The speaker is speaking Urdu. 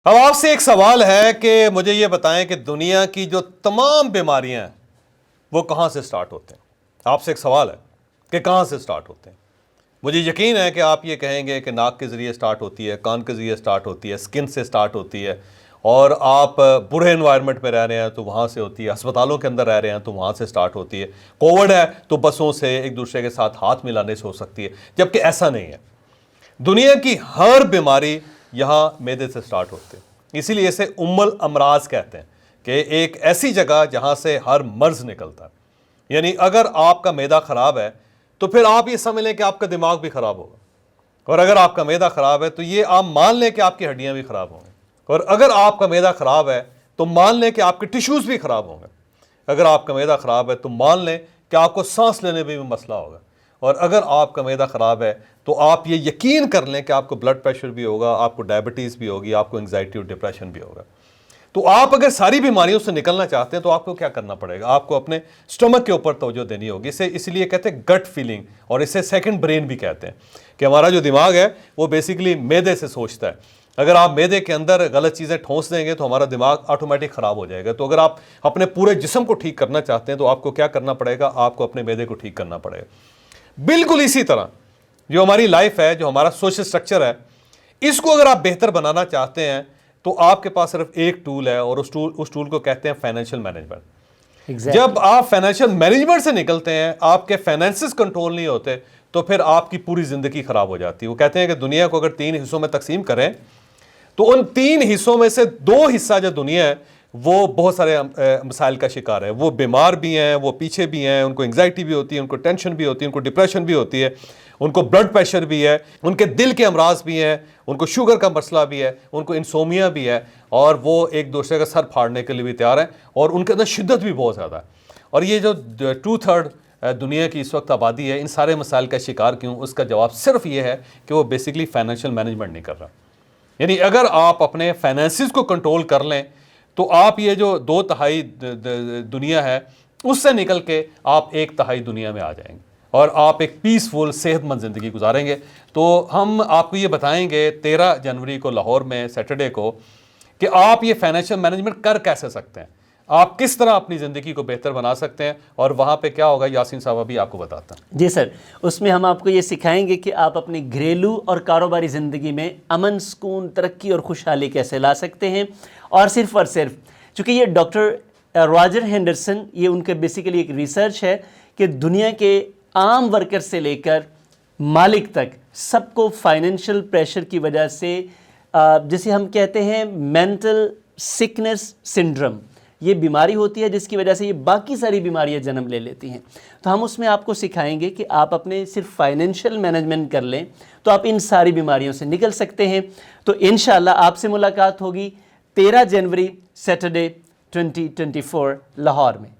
اب آپ سے ایک سوال ہے کہ مجھے یہ بتائیں کہ دنیا کی جو تمام بیماریاں ہیں وہ کہاں سے سٹارٹ ہوتے ہیں؟ آپ سے ایک سوال ہے کہ کہاں سے سٹارٹ ہوتے ہیں؟ مجھے یقین ہے کہ آپ یہ کہیں گے کہ ناک کے ذریعے سٹارٹ ہوتی ہے، کان کے ذریعے سٹارٹ ہوتی ہے، سکن سے سٹارٹ ہوتی ہے، اور آپ برے انوائرمنٹ میں رہ رہے ہیں تو وہاں سے ہوتی ہے، ہسپتالوں کے اندر رہ رہے ہیں تو وہاں سے سٹارٹ ہوتی ہے، کووڈ ہے تو بسوں سے ایک دوسرے کے ساتھ ہاتھ ملانے سے ہو سکتی ہے، جبکہ ایسا نہیں ہے۔ دنیا کی ہر بیماری یہاں معدے سے سٹارٹ ہوتے ہیں، اسی لیے اسے ام الامراض کہتے ہیں کہ ایک ایسی جگہ جہاں سے ہر مرض نکلتا ہے۔ یعنی اگر آپ کا معدہ خراب ہے تو پھر آپ یہ سمجھ لیں کہ آپ کا دماغ بھی خراب ہوگا، اور اگر آپ کا معدہ خراب ہے تو یہ آپ مان لیں کہ آپ کی ہڈیاں بھی خراب ہوں گی، اور اگر آپ کا معدہ خراب ہے تو مان لیں کہ آپ کے ٹیشوز بھی خراب ہوں گے، اگر آپ کا معدہ خراب ہے تو مان لیں کہ آپ کو سانس لینے میں بھی مسئلہ ہوگا، اور اگر آپ کا معدہ خراب ہے تو آپ یہ یقین کر لیں کہ آپ کو بلڈ پریشر بھی ہوگا، آپ کو ڈائبٹیز بھی ہوگی، آپ کو انگزائٹی اور ڈپریشن بھی ہوگا۔ تو آپ اگر ساری بیماریوں سے نکلنا چاہتے ہیں تو آپ کو کیا کرنا پڑے گا؟ آپ کو اپنے سٹمک کے اوپر توجہ دینی ہوگی۔ اس لیے کہتے ہیں گٹ فیلنگ، اور اسے سیکنڈ برین بھی کہتے ہیں، کہ ہمارا جو دماغ ہے وہ بیسیکلی معدے سے سوچتا ہے۔ اگر آپ معدے کے اندر غلط چیزیں ٹھونس دیں گے تو ہمارا دماغ آٹومیٹک خراب ہو جائے گا۔ تو اگر آپ اپنے پورے جسم کو ٹھیک کرنا چاہتے ہیں تو آپ کو کیا کرنا پڑے گا؟ آپ کو اپنے معدے کو ٹھیک کرنا پڑے گا۔ بالکل اسی طرح جو ہماری لائف ہے، جو ہمارا سوشل سٹرکچر ہے، اس کو اگر آپ بہتر بنانا چاہتے ہیں تو آپ کے پاس صرف ایک ٹول ہے، اور اس ٹول کو کہتے ہیں فائنینشیل مینجمنٹ۔ جب آپ فائنینشیل مینجمنٹ سے نکلتے ہیں، آپ کے فائنینسز کنٹرول نہیں ہوتے تو پھر آپ کی پوری زندگی خراب ہو جاتی ہے۔ وہ کہتے ہیں کہ دنیا کو اگر 3 حصوں میں تقسیم کریں تو ان 3 حصوں میں سے 2 حصہ جو دنیا ہے وہ بہت سارے مسائل کا شکار ہے۔ وہ بیمار بھی ہیں، وہ پیچھے بھی ہیں، ان کو انگزائٹی بھی ہوتی ہے، ان کو ٹینشن بھی ہوتی ہے، ان کو ڈپریشن بھی ہوتی ہے، ان کو بلڈ پریشر بھی ہے، ان کے دل کے امراض بھی ہیں، ان کو شوگر کا مسئلہ بھی ہے، ان کو انسومیا بھی ہے، اور وہ ایک دوسرے کا سر پھاڑنے کے لیے بھی تیار ہیں، اور ان کے اندر شدت بھی بہت زیادہ ہے۔ اور یہ جو 2/3 دنیا کی اس وقت آبادی ہے ان سارے مسائل کا شکار کیوں؟ اس کا جواب صرف یہ ہے کہ وہ بیسیکلی فائنینشیل مینجمنٹ نہیں کر رہا۔ یعنی اگر آپ اپنے فائنینسز کو کنٹرول کر لیں تو آپ یہ جو 2/3 دنیا ہے اس سے نکل کے آپ 1/3 دنیا میں آ جائیں گے، اور آپ ایک پیسفل صحت مند زندگی گزاریں گے۔ تو ہم آپ کو یہ بتائیں گے 13 جنوری کو لاہور میں سیٹرڈے کو کہ آپ یہ فائنینشیل مینجمنٹ کر کیسے سکتے ہیں، آپ کس طرح اپنی زندگی کو بہتر بنا سکتے ہیں، اور وہاں پہ کیا ہوگا یاسین صاحب ابھی آپ کو بتاتا ہیں۔ جی سر، اس میں ہم آپ کو یہ سکھائیں گے کہ آپ اپنی گھریلو اور کاروباری زندگی میں امن، سکون، ترقی اور خوشحالی کیسے لا سکتے ہیں، اور صرف چونکہ یہ ڈاکٹر راجر ہینڈرسن، یہ ان کے بیسیکلی ایک ریسرچ ہے کہ دنیا کے عام ورکر سے لے کر مالک تک سب کو فائنینشیل پریشر کی وجہ سے جسے ہم کہتے ہیں مینٹل سکنس سنڈرم، یہ بیماری ہوتی ہے جس کی وجہ سے یہ باقی ساری بیماریاں جنم لے لیتی ہیں۔ تو ہم اس میں آپ کو سکھائیں گے کہ آپ اپنے صرف فائنینشیل مینجمنٹ کر لیں تو آپ ان ساری بیماریوں سے نکل سکتے ہیں۔ تو انشاءاللہ آپ سے ملاقات ہوگی 13 جنوری سیٹرڈے 2024 لاہور میں۔